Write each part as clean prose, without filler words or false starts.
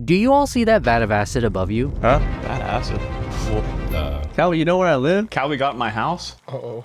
Do you all see that vat of acid above you? Huh? Bad acid? Calby, you know where I live? Calby got in my house?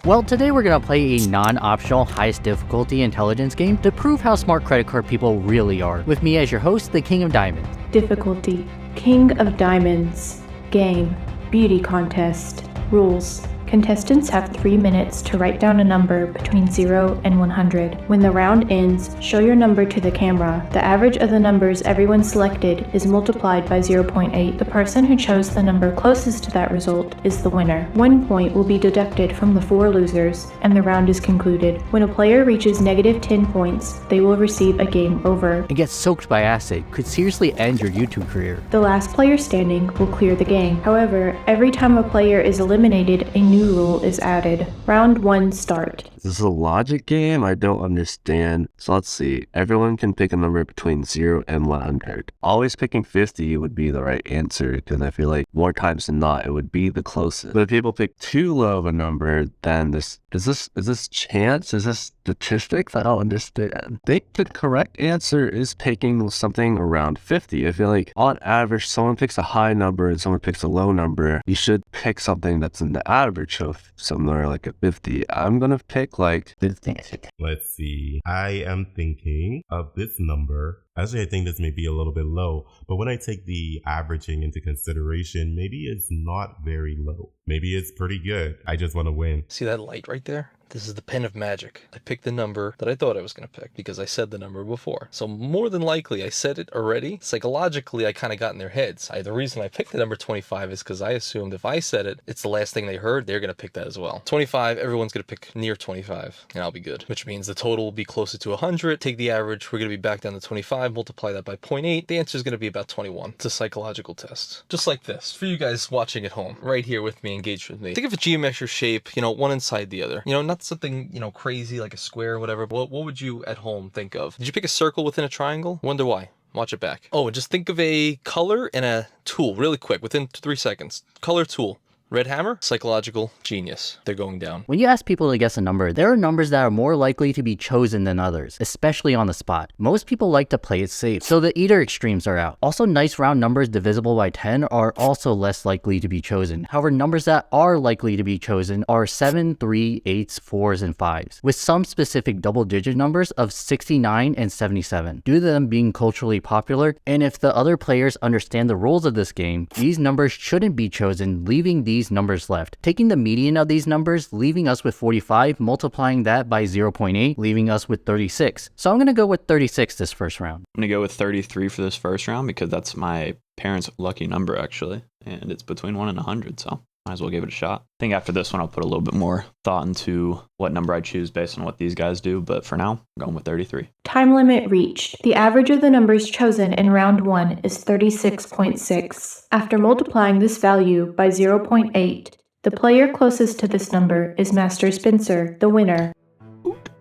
Well, today we're gonna play a non-optional highest difficulty intelligence game to prove how smart credit card people really are. With me as your host, the King of Diamonds. Difficulty: King of Diamonds. Game: Beauty Contest. Rules: contestants have 3 minutes to write down a number between 0 and 100. When the round ends, show your number to the camera. The average of the numbers everyone selected is multiplied by 0.8. The person who chose the number closest to that result is the winner. 1 point will be deducted from the 4 losers, and the round is concluded. When a player reaches negative 10 points, they will receive a game over. And get soaked by acid could seriously end your YouTube career. The last player standing will clear the game. However, every time a player is eliminated, a new rule is added. Round 1, start. This is a logic game I don't understand. So let's see. Everyone can pick a number between 0 and 100. Always picking 50 would be the right answer because I feel like more times than not it would be the closest. But if people pick too low of a number, then is this chance? Is this statistics? I don't understand. I think the correct answer is picking something around 50. I feel like on average, someone picks a high number and someone picks a low number. You should pick something that's in the average of somewhere like a 50. I'm gonna pick like 50. Let's see. I am thinking of this number. Actually, I think this may be a little bit low, but when I take the averaging into consideration, maybe it's not very low. Maybe it's pretty good. I just want to win. See that light right there? This is the pen of magic. I picked the number that I thought I was going to pick because I said the number before. So more than likely I said it already. Psychologically, I kind of got in their heads. The reason I picked the number 25 is because I assumed if I said it, it's the last thing they heard. They're going to pick that as well. 25, everyone's going to pick near 25 and I'll be good, which means the total will be closer to 100. Take the average. We're going to be back down to 25. Multiply that by 0.8. The answer is going to be about 21. It's a psychological test. Just like this. For you guys watching at home, right here with me, engaged with me. Think of a geometric shape, one inside the other. Not something, crazy like a square or whatever. But what would you at home think of? Did you pick a circle within a triangle? Wonder why. Watch it back. Oh, and just think of a color and a tool really quick within 3 seconds. Color, tool. Red hammer, psychological genius. They're going down. When you ask people to guess a number, there are numbers that are more likely to be chosen than others, especially on the spot. Most people like to play it safe, so the either extremes are out. Also, nice round numbers divisible by 10 are also less likely to be chosen. However, numbers that are likely to be chosen are 7, 3, 8s, 4s, and 5s, with some specific double-digit numbers of 69 and 77, due to them being culturally popular. And if the other players understand the rules of this game, these numbers shouldn't be chosen, leaving these numbers left. Taking the median of these numbers, leaving us with 45, multiplying that by 0.8, leaving us with 36. So I'm going to go with 36 this first round. I'm going to go with 33 for this first round because that's my parents' lucky number, actually. And it's between 1 and 100, so might as well give it a shot. I think after this one, I'll put a little bit more thought into what number I choose based on what these guys do. But for now, I'm going with 33. Time limit reached. The average of the numbers chosen in round 1 is 36.6. After multiplying this value by 0.8, the player closest to this number is Master Spencer, the winner.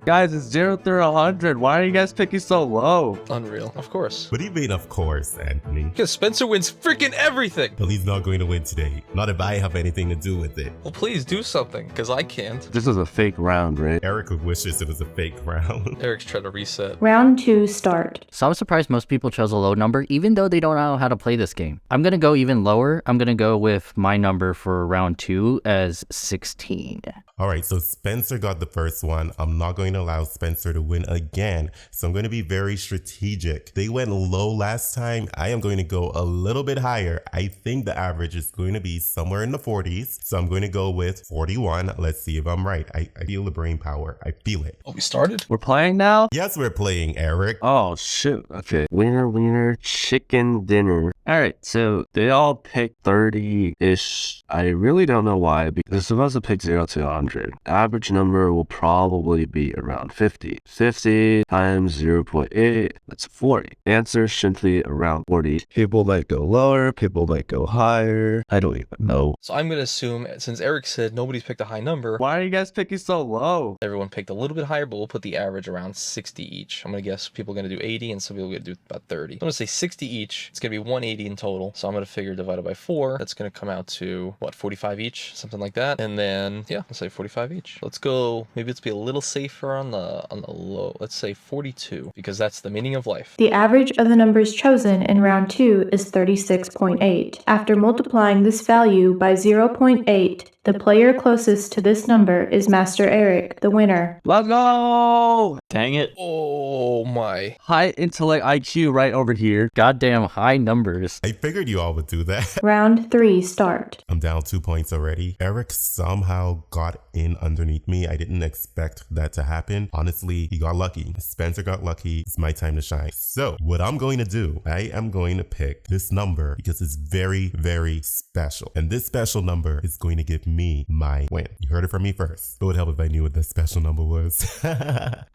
Guys, it's 0 through 100. Why are you guys picking so low? Unreal, of course. What do you mean, of course, Anthony? Because Spencer wins freaking everything. But he's not going to win today. Not if I have anything to do with it. Well, please do something, because I can't. This is a fake round, right? Eric wishes it was a fake round. Eric's trying to reset. Round 2, start. So I'm surprised most people chose a low number, even though they don't know how to play this game. I'm going to go even lower. I'm going to go with my number for round 2 as 16. All right, so Spencer got the first one. I'm not going to allow Spencer to win again, so I'm going to be very strategic. They went low last time. I am going to go a little bit higher. I think the average is going to be somewhere in the 40s, so I'm going to go with 41. Let's see if I'm right. I feel the brain power. I feel it. Oh, we started? We're playing now? Yes, we're playing, Eric. Oh, shoot. Okay. Wiener, chicken dinner. All right, so they all picked 30-ish. I really don't know why, because they're supposed to pick 0 to 100. Average number will probably be around 50. 50 times 0.8, that's 40. Answer should be around 40. People might go lower, people might go higher. I don't even know. So I'm going to assume, since Eric said nobody's picked a high number, Why are you guys picking so low? everyone picked a little bit higher, but we'll put the average around 60 each. I'm going to guess people are going to do 80 and some people are going to do about 30. I'm going to say 60 each. It's going to be 180 in total. So I'm going to figure divided by 4. That's going to come out to, what, 45 each? Something like that. And then, yeah, I'll say 45 each. Let's go. Maybe let's be a little safer on the low. Let's say 42 because that's the meaning of life. The average of the numbers chosen in round 2 is 36.8. After multiplying this value by 0.8, the player closest to this number is Master Eric, the winner. Let's go! Dang it. Oh my. High intellect IQ right over here. Goddamn high numbers. I figured you all would do that. Round 3 start. I'm down 2 points already. Eric somehow got in underneath me. I didn't expect that to happen. Honestly, he got lucky. Spencer got lucky. It's my time to shine. So what I'm going to do, I am going to pick this number because it's very, very special. And this special number is going to give me my win. You heard it from me first. It would help if I knew what the special number was.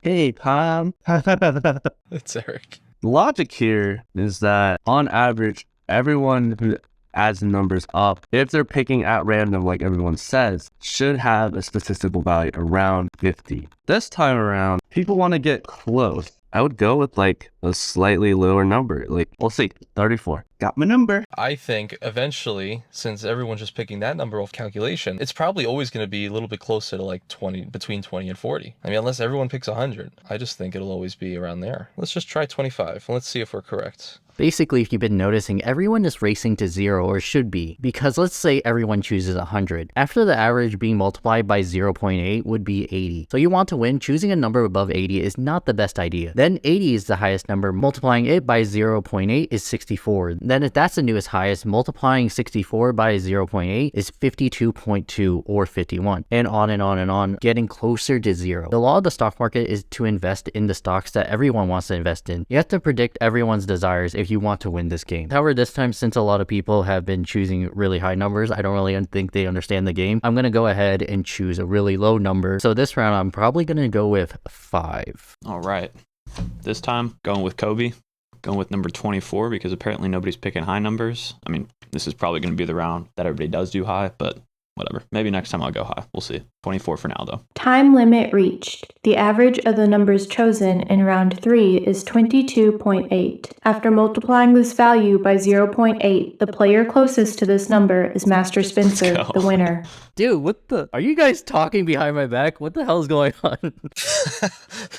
Hey, Pam. It's Eric. The logic here is that on average, everyone who adds the numbers up, if they're picking at random like everyone says, should have a statistical value around 50. This time around, people want to get close. I would go with like a slightly lower number, like we'll see, 34. Got my number. I think eventually, since everyone's just picking that number off calculation, it's probably always going to be a little bit closer to like 20, between 20 and 40. I mean, unless everyone picks 100, I just think it'll always be around there. Let's just try 25. Let's see if we're correct. Basically, if you've been noticing, everyone is racing to 0 or should be, because let's say everyone chooses 100. After the average being multiplied by 0.8 would be 80. So you want to win, choosing a number above 80 is not the best idea. Then 80 is the highest number, multiplying it by 0.8 is 64. Then if that's the newest highest, multiplying 64 by 0.8 is 52.2 or 51. And on and on and on, getting closer to 0. The law of the stock market is to invest in the stocks that everyone wants to invest in. You have to predict everyone's desires if you want to win this game. However, this time, since a lot of people have been choosing really high numbers, I don't really think they understand the game. I'm going to go ahead and choose a really low number. So this round, I'm probably going to go with 5. All right. This time, going with Calby. Going with number 24 because apparently nobody's picking high numbers. I mean, this is probably going to be the round that everybody does do high, but whatever. Maybe next time I'll go high. We'll see. 24 for now, though. Time limit reached. The average of the numbers chosen in round 3 is 22.8. After multiplying this value by 0.8, the player closest to this number is Master Spencer, the winner. Dude, what the? Are you guys talking behind my back? What the hell is going on?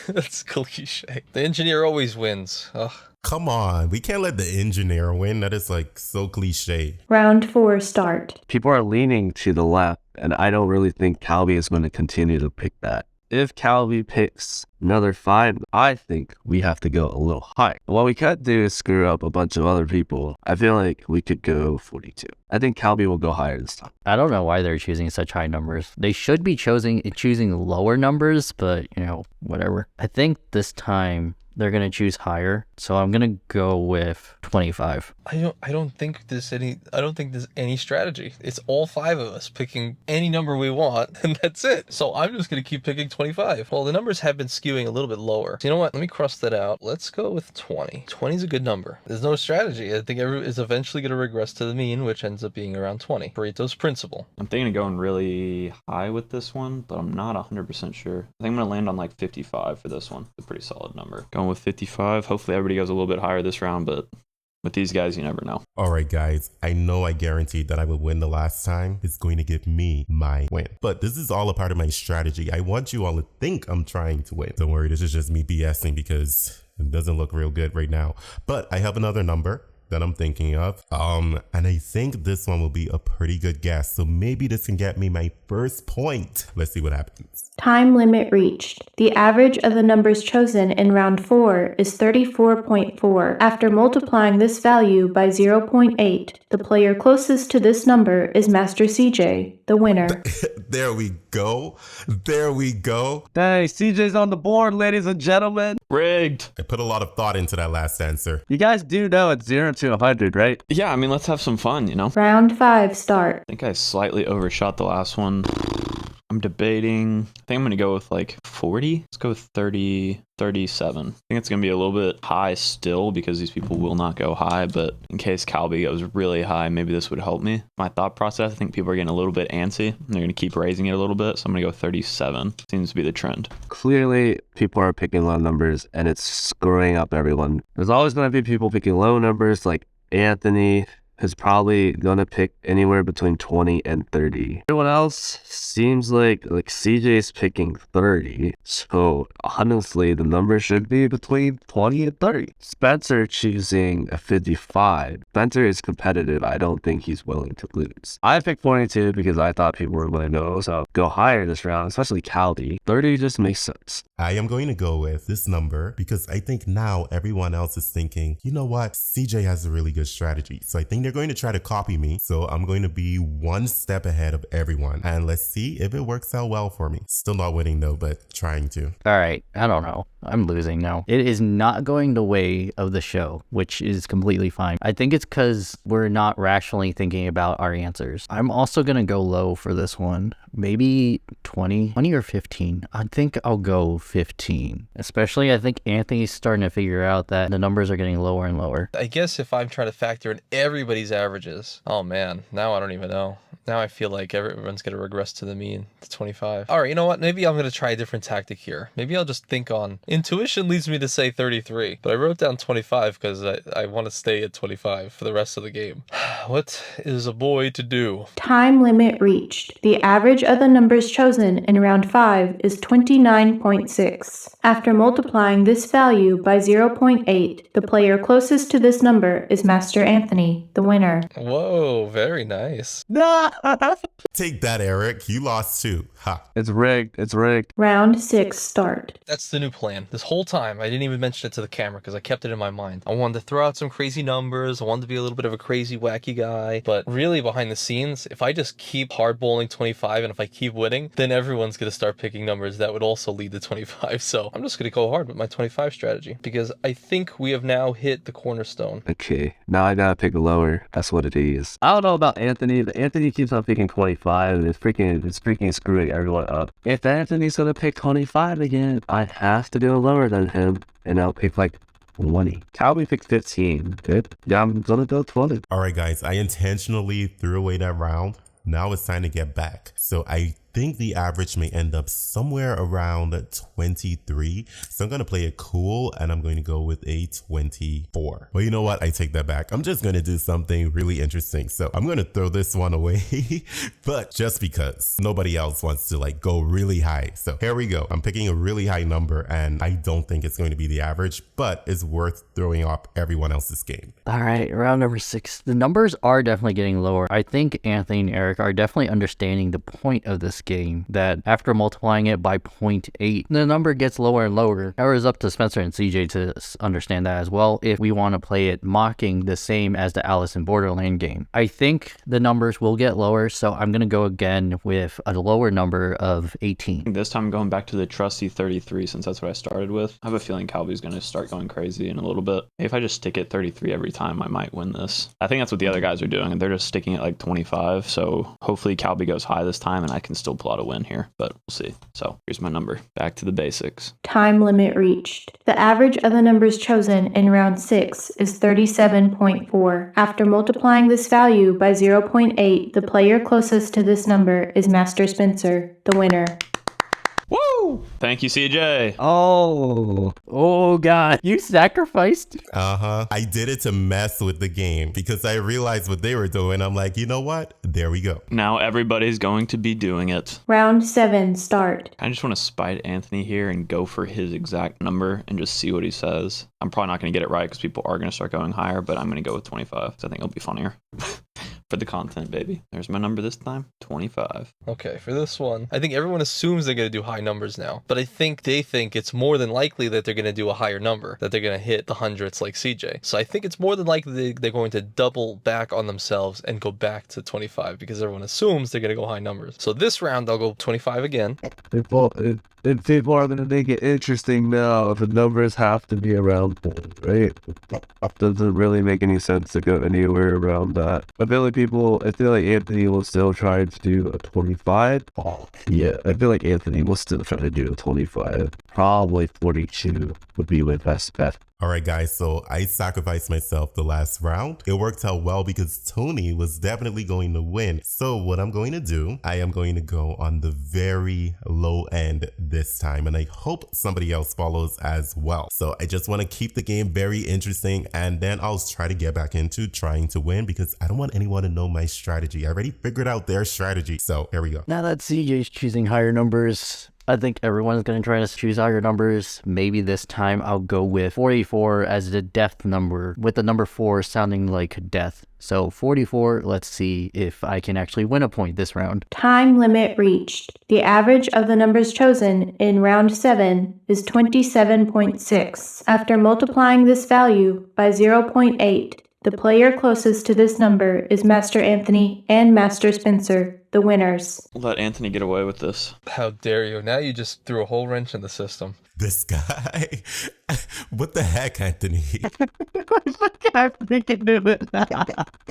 That's cliche. The engineer always wins. Ugh. Come on, we can't let the engineer win. That is like so cliche. Round 4 start. People are leaning to the left, and I don't really think Calby is going to continue to pick that. If Calby picks another 5, I think we have to go a little higher. What we could do is screw up a bunch of other people. I feel like we could go 42. I think Calby will go higher this time. I don't know why they're choosing such high numbers. They should be choosing lower numbers, but you know, whatever. I think this time they're gonna choose higher, so I'm gonna go with 25. I don't think there's any strategy. It's all 5 of us picking any number we want, and that's it. So I'm just gonna keep picking 25. Well, the numbers have been skewing a little bit lower. So you know what? Let me cross that out. Let's go with 20. 20 is a good number. There's no strategy. I think is eventually gonna regress to the mean, which ends up being around 20. Pareto's principle. I'm thinking of going really high with this one, but I'm not 100% sure. I think I'm going to land on like 55 for this one. It's a pretty solid number. Going with 55. Hopefully everybody goes a little bit higher this round, but with these guys, you never know. All right, guys, I know I guaranteed that I would win the last time. It's going to give me my win. But this is all a part of my strategy. I want you all to think I'm trying to win. Don't worry, this is just me BSing because it doesn't look real good right now. But I have another number that I'm thinking of. And I think this one will be a pretty good guess. So maybe this can get me my first point. Let's see what happens. Time limit reached. The average of the numbers chosen in round 4 is 34.4. After multiplying this value by 0.8, the player closest to this number is Master CJ, the winner. There we go. There we go. Hey, CJ's on the board, ladies and gentlemen. Rigged. I put a lot of thought into that last answer. You guys do know it's 0 to 100, right? Yeah, I mean, let's have some fun, you know? Round 5 start. I think I slightly overshot the last one. I'm debating. I think I'm going to go with like 40. Let's go with 30, 37. I think it's going to be a little bit high still because these people will not go high. But in case Calby goes really high, maybe this would help me. My thought process, I think people are getting a little bit antsy. And they're going to keep raising it a little bit. So I'm going to go 37. Seems to be the trend. Clearly, people are picking low numbers and it's screwing up everyone. There's always going to be people picking low numbers like Anthony, is probably gonna pick anywhere between 20 and 30. Everyone else seems like CJ's picking 30. So honestly, the number should be between 20 and 30. Spencer choosing a 55. Spencer is competitive. I don't think he's willing to lose. I picked 22 because I thought people were going to know, so go higher this round, especially Calby. 30 just makes sense. I am going to go with this number because I think now everyone else is thinking, you know what? CJ has a really good strategy. So I think they're going to try to copy me. So I'm going to be one step ahead of everyone. And let's see if it works out well for me. Still not winning though, but trying to. All right, I don't know. I'm losing now. It is not going the way of the show, which is completely fine. I think it's because we're not rationally thinking about our answers. I'm also going to go low for this one. Maybe 20 or 15. I think I'll go 15. Especially, I think Anthony's starting to figure out that the numbers are getting lower and lower. I guess if I'm trying to factor in everybody's averages, oh man, now I don't even know. Now I feel like everyone's going to regress to the mean, to 25. All right, you know what? Maybe I'm going to try a different tactic here. Maybe I'll just think on... Intuition leads me to say 33, but I wrote down 25 because I want to stay at 25 for the rest of the game. What is a boy to do? Time limit reached. The average of the numbers chosen in round 5 is 29.6. After multiplying this value by 0.8, the player closest to this number is Master Anthony, the winner. Whoa, very nice. Take that, Eric. You lost too. Ha. It's rigged. It's rigged. Round 6 start. That's the new plan. This whole time, I didn't even mention it to the camera because I kept it in my mind. I wanted to throw out some crazy numbers. I wanted to be a little bit of a crazy, wacky guy. But really, behind the scenes, if I just keep hardballing 25 and if I keep winning, then everyone's going to start picking numbers that would also lead to 25. So I'm just going to go hard with my 25 strategy because I think we have now hit the cornerstone. Okay, now I gotta pick lower. That's what it is. I don't know about Anthony, but Anthony keeps on picking 25 and it's freaking screwing everyone up. If Anthony's gonna pick 25 again, I have to go lower than him and I'll pick like 20. Calby picked 15. Good. Yeah, I'm gonna go 20. All right, guys. I intentionally threw away that round. Now it's time to get back. So I think the average may end up somewhere around 23. So I'm going to play it cool and I'm going to go with a 24. Well, you know what? I take that back. I'm just going to do something really interesting. So I'm going to throw this one away, but just because nobody else wants to like go really high. So here we go. I'm picking a really high number and I don't think it's going to be the average, but it's worth throwing up everyone else's game. All right, round number 6. The numbers are definitely getting lower. I think Anthony and Eric are definitely understanding the point of this game, that after multiplying it by 0.8, the number gets lower and lower. However, it's up to Spencer and CJ to understand that as well if we want to play it mocking the same as the Alice in Borderland game. I think the numbers will get lower, so I'm going to go again with a lower number of 18. This time I'm going back to the trusty 33 since that's what I started with. I have a feeling Calby's going to start going crazy in a little bit. If I just stick at 33 every time, I might win this. I think that's what the other guys are doing, and they're just sticking at like 25, so hopefully Calby goes high this time and I can still pull out a win here, but we'll see. So here's my number. Back to the basics. Time limit reached. The average of the numbers chosen in round 6 is 37.4. After multiplying this value by 0.8, the player closest to this number is Master Spencer, the winner. Woo! Thank you, CJ. Oh God, you sacrificed? I did it to mess with the game because I realized what they were doing. I'm like, you know what? There we go. Now everybody's going to be doing it. Round 7 start. I just want to spite Anthony here and go for his exact number and just see what he says. I'm probably not going to get it right because people are going to start going higher, but I'm going to go with 25 because I think it'll be funnier. For the content, baby. There's my number this time, 25. Okay, for this one, I think everyone assumes they're going to do high numbers now, but I think they think it's more than likely that they're going to do a higher number, that they're going to hit the hundreds like CJ. So I think it's more than likely they're going to double back on themselves and go back to 25 because everyone assumes they're going to go high numbers. So this round, I'll go 25 again. People are going to make it interesting now if the numbers have to be around 4, right? Doesn't really make any sense to go anywhere around that. I feel like Anthony will still try to do a 25. Yeah, I feel like Anthony will still try to do a 25. probably 42 would be my best bet. All right, guys, so I sacrificed myself the last round. It worked out well because Tony was definitely going to win. So what I'm going to do, I am going to go on the very low end this time, and I hope somebody else follows as well. So I just want to keep the game very interesting, and then I'll try to get back into trying to win because I don't want anyone to know my strategy. I already figured out their strategy. So here we go. Now that CJ's choosing higher numbers, I think everyone's going to try to choose higher numbers. Maybe this time I'll go with 44 as the death number, with the number 4 sounding like death. So 44, let's see if I can actually win a point this round. Time limit reached. The average of the numbers chosen in round 7 is 27.6. After multiplying this value by 0.8, the player closest to this number is Master Anthony and Master Spencer, the winners. Let Anthony get away with this. How dare you? Now you just threw a whole wrench in the system. This guy, what the heck, Anthony?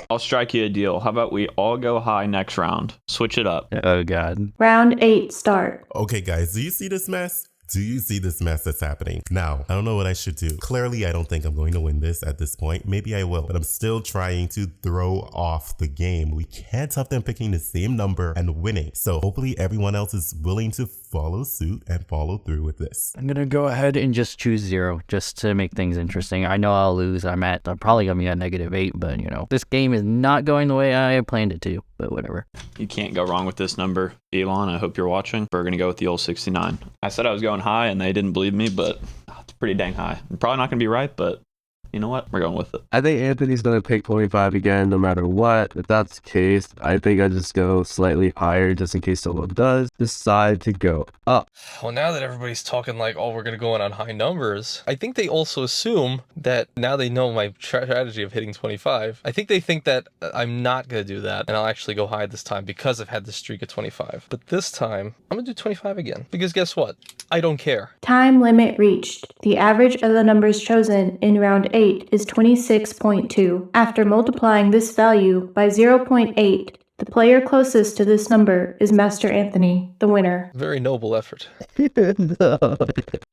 I'll strike you a deal. How about we all go high next round? Switch it up. Oh god. Round 8 start. Okay, guys, do you see this mess? Do you see this mess that's happening? Now, I don't know what I should do. Clearly, I don't think I'm going to win this at this point. Maybe I will, but I'm still trying to throw off the game. We can't have them picking the same number and winning. So hopefully everyone else is willing to follow suit and follow through with this. I'm gonna go ahead and just choose 0, just to make things interesting. I know I'll lose. I'm probably gonna be at -8, but you know, this game is not going the way I planned it to, but whatever. You can't go wrong with this number. Elon, I hope you're watching. We're going to go with the old 69. I said I was going high and they didn't believe me, but it's pretty dang high. I'm probably not going to be right, but you know what? We're going with it. I think Anthony's going to pick 25 again, no matter what. If that's the case, I think I just go slightly higher just in case someone does decide to go up. Well, now that everybody's talking like, oh, we're going to go in on high numbers, I think they also assume that now they know my strategy of hitting 25. I think they think that I'm not going to do that, and I'll actually go high this time because I've had this streak of 25. But this time, I'm going to do 25 again. Because guess what? I don't care. Time limit reached. The average of the numbers chosen in round 8 is 26.2. After multiplying this value by 0.8, the player closest to this number is Master Anthony, the winner. Very noble effort.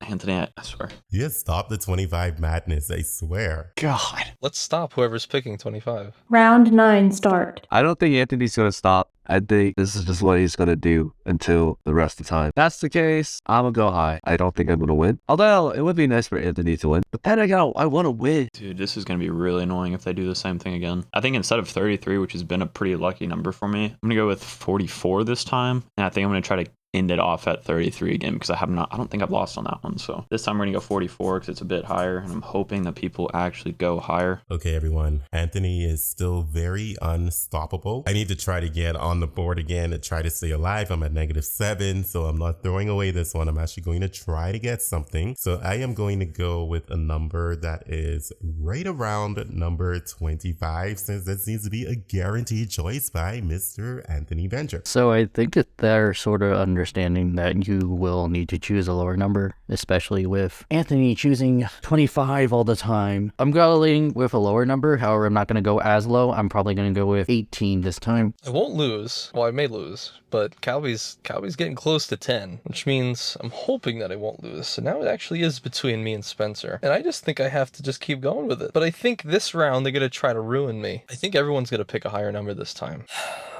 Anthony, I swear. Yeah, stop the 25 madness, I swear. God. Let's stop whoever's picking 25. Round 9 start. I don't think Anthony's going to stop. I think this is just what he's going to do until the rest of the time. That's the case. I'm going to go high. I don't think I'm going to win. Although, it would be nice for Anthony to win. But then I want to win. Dude, this is going to be really annoying if they do the same thing again. I think instead of 33, which has been a pretty lucky number for me, I'm going to go with 44 this time. And I think I'm going to try to end it off at 33 again because I don't think I've lost on that one. So this time we're gonna go 44 because it's a bit higher, and I'm hoping that people actually go higher. Okay, everyone. Anthony is still very unstoppable. I need to try to get on the board again and try to stay alive. I'm at -7, so I'm not throwing away this one. I'm actually going to try to get something. So I am going to go with a number that is right around number 25, since that seems to be a guaranteed choice by Mr. Anthony Venture. So I think that they're sort of understanding that you will need to choose a lower number, especially with Anthony choosing 25 all the time. I'm going with a lower number, however, I'm not going to go as low. I'm probably going to go with 18 this time. I won't lose. Well, I may lose, but Calby's getting close to 10, which means I'm hoping that I won't lose. So now it actually is between me and Spencer. And I just think I have to just keep going with it. But I think this round they're going to try to ruin me. I think everyone's going to pick a higher number this time.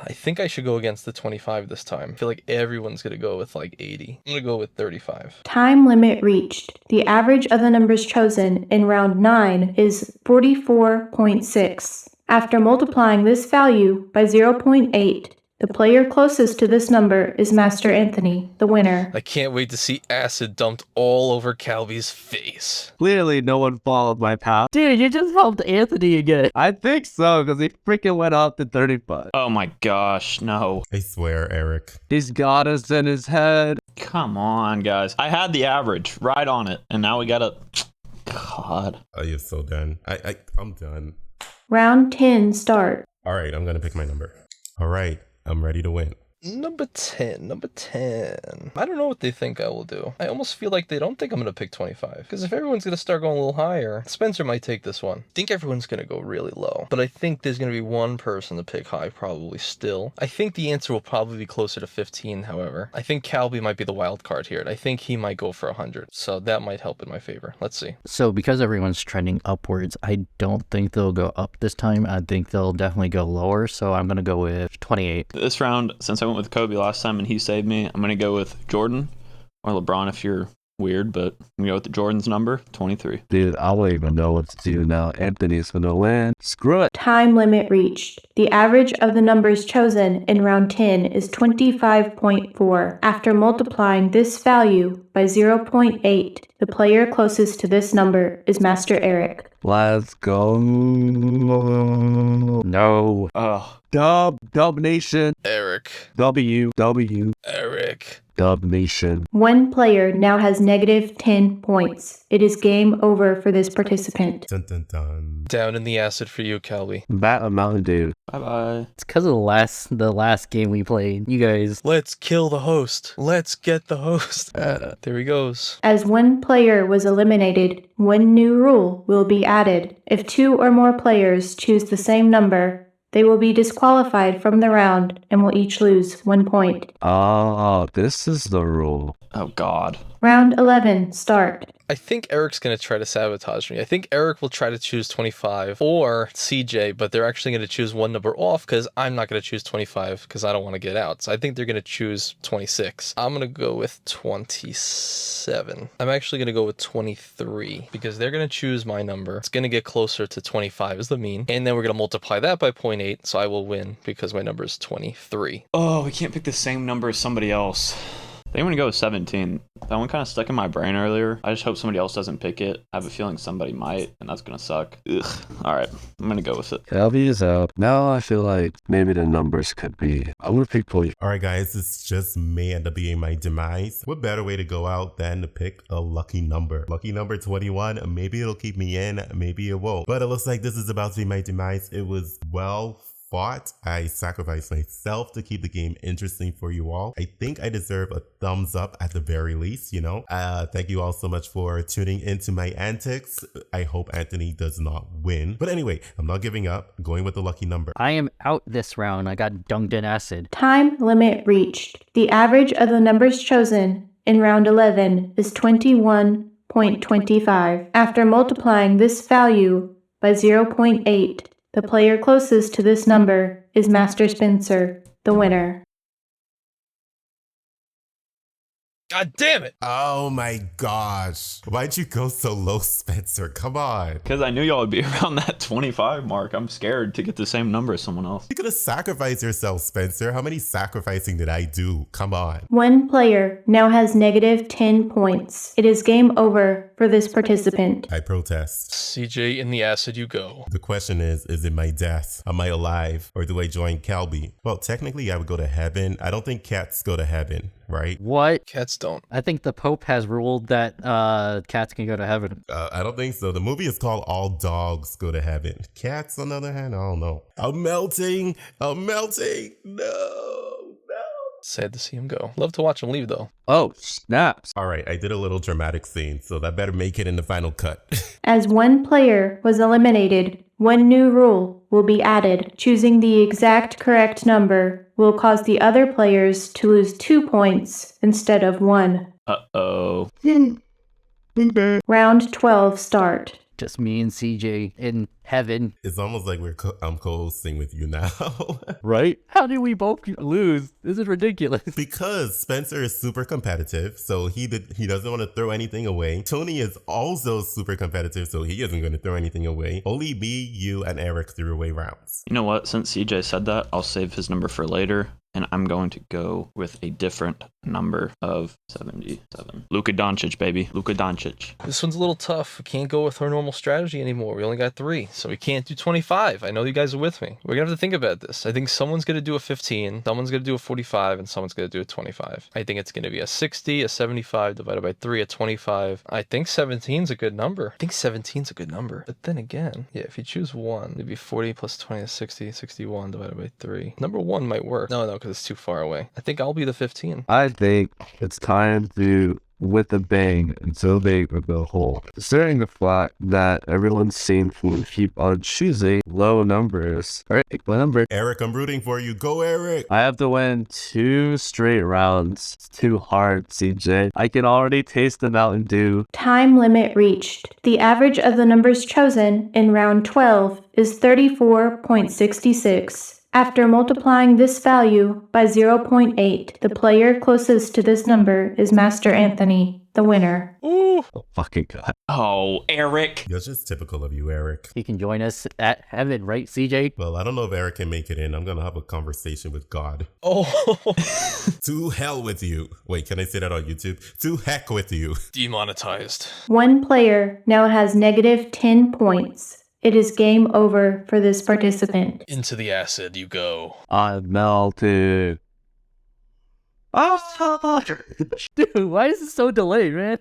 I think I should go against the 25 this time. I feel like everyone's going to go with like 80. I'm going to go with 35. Time limit reached. The average of the numbers chosen in round 9 is 44.6. After multiplying this value by 0.8, the player closest to this number is Master Anthony, the winner. I can't wait to see acid dumped all over Calby's face. Clearly, no one followed my path. Dude, you just helped Anthony again. I think so, because he freaking went up to 35. Oh my gosh, no. I swear, Eric. He's got us in his head. Come on, guys. I had the average right on it, and now we gotta... God. Oh, you're so done. I'm done. Round 10 start. All right, I'm going to pick my number. All right, I'm ready to win. Number 10. Number 10. I don't know what they think I will do. I almost feel like they don't think I'm going to pick 25. Because if everyone's going to start going a little higher, Spencer might take this one. I think everyone's going to go really low. But I think there's going to be one person to pick high probably still. I think the answer will probably be closer to 15, however. I think Calby might be the wild card here. I think he might go for 100. So that might help in my favor. Let's see. So because everyone's trending upwards, I don't think they'll go up this time. I think they'll definitely go lower. So I'm going to go with 28. This round, since I went with Kobe last time and he saved me, I'm going to go with Jordan or LeBron if you're weird, but I'm going to go with the Jordan's number, 23. Dude, I don't even know what to do now. Anthony's gonna win. Screw it. Time limit reached. The average of the numbers chosen in round 10 is 25.4. After multiplying this value by 0.8, the player closest to this number is Master Eric. Let's go. No. Dub Nation. Eric. W. Eric. Dub Nation. One player now has negative 10 points. It is game over for this participant. Dun dun dun. Down in the acid for you, Calby. Bat a Mountain Dew. Bye-bye. It's because of the last game we played. You guys. Let's kill the host. Let's get the host. There he goes. As one player was eliminated, one new rule will be added. If two or more players choose the same number, they will be disqualified from the round and will each lose 1 point. Oh, this is the rule. Oh, God. Round 11, start. I think Eric's going to try to sabotage me. I think Eric will try to choose 25 or CJ, but they're actually going to choose one number off because I'm not going to choose 25 because I don't want to get out. So I think they're going to choose 26. I'm going to go with 27. I'm actually going to go with 23 because they're going to choose my number. It's going to get closer to 25 as the mean. And then we're going to multiply that by 0.8. So I will win because my number is 23. Oh, we can't pick the same number as somebody else. I think I'm going to go with 17. That one kind of stuck in my brain earlier. I just hope somebody else doesn't pick it. I have a feeling somebody might, and that's going to suck. Ugh. All right. I'm going to go with it. Calby is out. Now I feel like maybe the numbers could be. I'm going to pick 40. All right, guys, this just may end up being my demise. What better way to go out than to pick a lucky number? Lucky number 21. Maybe it'll keep me in, maybe it won't. But it looks like this is about to be my demise. It was well fought. I sacrificed myself to keep the game interesting for you all. I think I deserve a thumbs up at the very least, you know. Thank you all so much for tuning into my antics. I hope Anthony does not win. But anyway, I'm not giving up. I'm going with the lucky number. I am out this round. I got dunked in acid. Time limit reached. The average of the numbers chosen in round 11 is 21.25. After multiplying this value by 0.8, the player closest to this number is Master Spencer, the winner. God damn it. Oh my gosh. Why'd you go so low, Spencer? Come on. Because I knew y'all would be around that 25 mark. I'm scared to get the same number as someone else. You could have sacrificed yourself, Spencer. How many sacrificing did I do? Come on. One player now has negative 10 points. It is game over for this participant. I protest. CJ, in the acid you go. The question is it my death? Am I alive? Or do I join Calby? Well, technically I would go to heaven. I don't think cats go to heaven, right? What? Cats don't. I think the Pope has ruled that cats can go to heaven. I don't think so. The movie is called All Dogs Go to Heaven. Cats, on the other hand, I don't know. I'm melting. No. Sad to see him go. Love to watch him leave, though. Oh, snaps. All right, I did a little dramatic scene, so that better make it in the final cut. As one player was eliminated, one new rule will be added. Choosing the exact correct number will cause the other players to lose 2 points instead of 1. Uh-oh. Round 12, start. Just me and CJ in heaven. It's almost like I'm co-hosting with you now. Right? How did we both lose? This is ridiculous. Because Spencer is super competitive, so he doesn't want to throw anything away. Tony is also super competitive, so he isn't going to throw anything away. Only me, you, and Eric threw away rounds. You know what? Since CJ said that, I'll save his number for later. And I'm going to go with a different number of 77. Luka Doncic, baby. Luka Doncic. This one's a little tough. We can't go with our normal strategy anymore. We only got 3, so we can't do 25. I know you guys are with me. We're going to have to think about this. I think someone's going to do a 15, someone's going to do a 45, and someone's going to do a 25. I think it's going to be a 60, a 75 divided by 3, a 25. I think 17's a good number. But then again, yeah, if you choose 1, it'd be 40 plus 20 is 60, 61 divided by 3. Number 1 might work. No, because it's too far away. I think I'll be the 15. I think it's time to, with a bang, and so big with the hole. Considering the fact that everyone seems to keep on choosing low numbers. All right, pick my number. Eric, I'm rooting for you. Go, Eric. I have to win 2 straight rounds. It's too hard, CJ. I can already taste the Mountain Dew. Time limit reached. The average of the numbers chosen in round 12 is 34.66. After multiplying this value by 0.8, the player closest to this number is Master Anthony, the winner. Ooh. Oh, fucking God. Oh, Eric. That's just typical of you, Eric. He can join us at heaven, right, CJ? Well, I don't know if Eric can make it in. I'm going to have a conversation with God. Oh. To hell with you. Wait, can I say that on YouTube? To heck with you. Demonetized. One player now has negative 10 points. It is game over for this participant. Into the acid you go. I'm melted. Oh, Dude, why is it so delayed, man?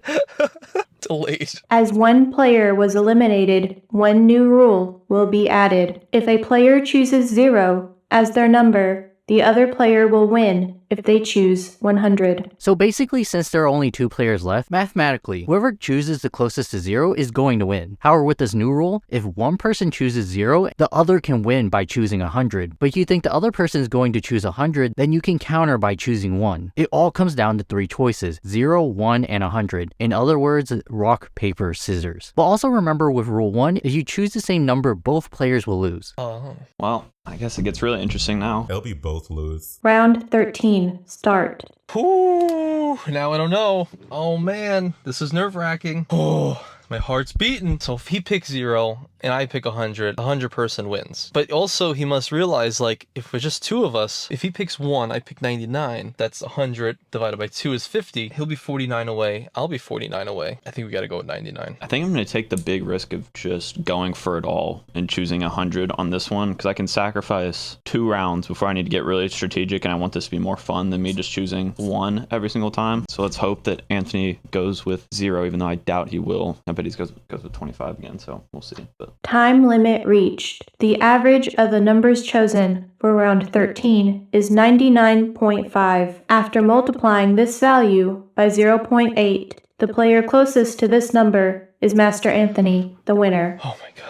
Delayed. As one player was eliminated, one new rule will be added. If a player chooses 0 as their number, the other player will win if they choose 100. So basically, since there are only 2 players left, mathematically, whoever chooses the closest to 0 is going to win. However, with this new rule, if one person chooses 0, the other can win by choosing 100. But if you think the other person is going to choose 100, then you can counter by choosing 1. It all comes down to 3 choices, 0, 1, and 100. In other words, rock, paper, scissors. But also remember with rule 1, if you choose the same number, both players will lose. Oh. Well, I guess it gets really interesting now. They'll be both lose. Round 13, start. Ooh, now I don't know. Oh man, this is nerve-wracking. Oh, my heart's beating. So if he picks 0 and I pick 100, 100 person wins. But also he must realize, like, if we're just 2 of us, if he picks 1, I pick 99, that's 100 divided by 2 is 50. He'll be 49 away. I'll be 49 away. I think we got to go with 99. I think I'm going to take the big risk of just going for it all and choosing 100 on this one, because I can sacrifice 2 rounds before I need to get really strategic, and I want this to be more fun than me just choosing 1 every single time. So let's hope that Anthony goes with 0, even though I doubt he will. I bet he goes with 25 again, so we'll see. But Time limit reached. The average of the numbers chosen for round 13 is 99.5. After multiplying this value by 0.8, the player closest to this number is Master Anthony, the winner. Oh my god.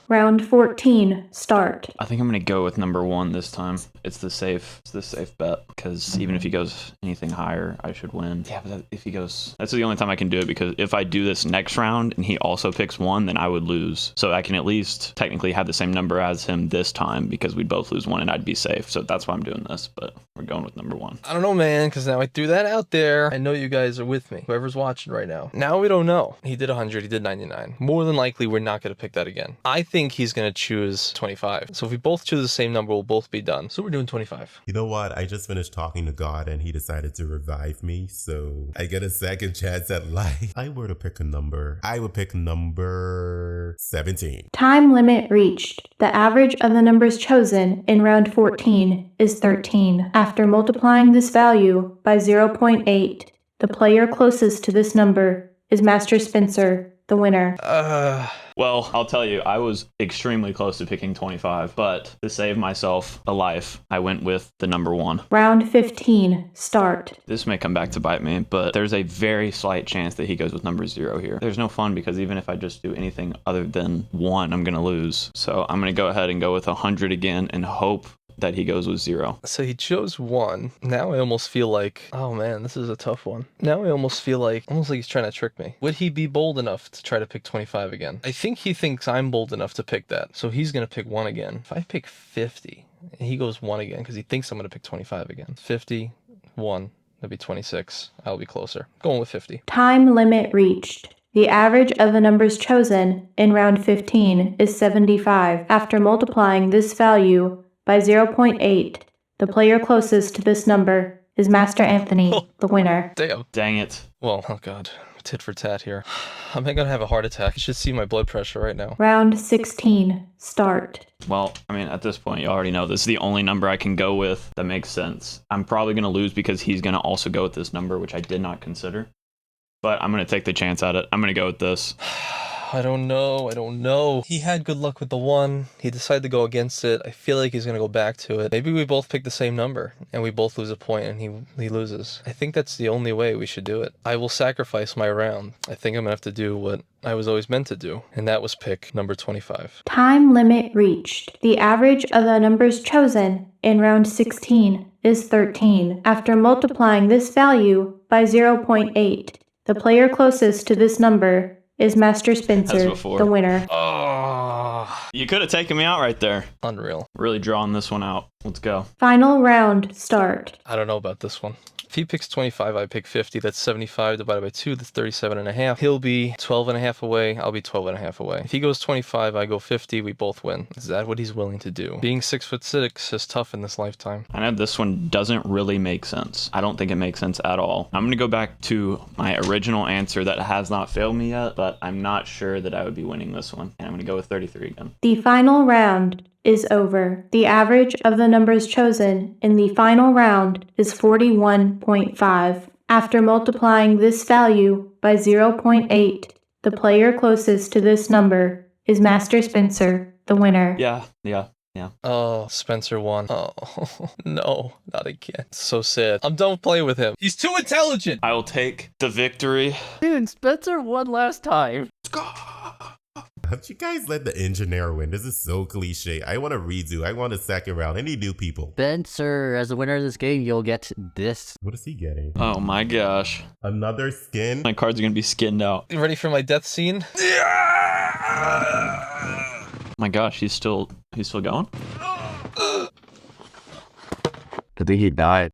Round 14, start. I think I'm going to go with number 1 this time. It's the safe bet, because even if he goes anything higher, I should win. Yeah, but if he goes, that's the only time I can do it, because if I do this next round and he also picks 1, then I would lose. So I can at least technically have the same number as him this time, because we'd both lose 1 and I'd be safe. So that's why I'm doing this, but we're going with number 1. I don't know, man, because now I threw that out there. I know you guys are with me, whoever's watching right now. Now we don't know. He did 100, he did 99. More than likely, we're not going to pick that again. I think he's going to choose 25. So if we both choose the same number, we'll both be done. So we're doing 25. You know what? I just finished talking to God and he decided to revive me. So I get a second chance at life. If I were to pick a number, I would pick number 17. Time limit reached. The average of the numbers chosen in round 14 is 13. After multiplying this value by 0.8, the player closest to this number is Master Spencer, the winner. Well, I'll tell you, I was extremely close to picking 25, but to save myself a life, I went with the number 1. Round 15, start. This may come back to bite me, but there's a very slight chance that he goes with number 0 here. There's no fun, because even if I just do anything other than 1, I'm going to lose. So I'm going to go ahead and go with 100 again and hope that he goes with 0. So he chose 1. Now I almost feel like, oh man, this is a tough one. Now I almost feel like he's trying to trick me. Would he be bold enough to try to pick 25 again? I think he thinks I'm bold enough to pick that. So he's going to pick 1 again. If I pick 50, and he goes 1 again, because he thinks I'm going to pick 25 again. 50, 1, that'd be 26. I'll be closer. Going with 50. Time limit reached. The average of the numbers chosen in round 15 is 75. After multiplying this value by 0.8, the player closest to this number is Master Anthony, the winner. Damn. Dang it. Well, oh god. Tit for tat here. I'm gonna have a heart attack. You should see my blood pressure right now. Round 16, start. Well, I mean, at this point, you already know this is the only number I can go with that makes sense. I'm probably going to lose because he's going to also go with this number, which I did not consider. But I'm going to take the chance at it. I'm going to go with this. I don't know. He had good luck with the 1. He decided to go against it. I feel like he's going to go back to it. Maybe we both pick the same number and we both lose a point and he loses. I think that's the only way we should do it. I will sacrifice my round. I think I'm going to have to do what I was always meant to do, and that was pick number 25. Time limit reached. The average of the numbers chosen in round 16 is 13. After multiplying this value by 0.8, the player closest to this number is Master Spencer, the winner. Oh, you could have taken me out right there. Unreal. Really drawing this one out. Let's go. Final round start. I don't know about this one. If he picks 25, I pick 50. That's 75 divided by 2. That's 37.5. He'll be 12.5 away. I'll be 12.5 away. If he goes 25, I go 50. We both win. Is that what he's willing to do? Being 6'6" is tough in this lifetime. I know this one doesn't really make sense. I don't think it makes sense at all. I'm going to go back to my original answer that has not failed me yet, but I'm not sure that I would be winning this one. And I'm going to go with 33 again. The final round is over. The average of the numbers chosen in the final round is 41.5. After multiplying this value by 0.8, the player closest to this number is Master Spencer, the winner. Yeah. Oh, Spencer won. Oh, no, not again. So sad. I'm done playing with him. He's too intelligent. I will take the victory. Dude, Spencer won last time. Let's go. How'd you guys let the engineer win? This is so cliche. I want a redo. I want a second round. Any new people? Spencer, as the winner of this game, you'll get this. What is he getting? Oh my gosh. Another skin? My cards are going to be skinned out. You ready for my death scene? My gosh, he's still going? I think he died.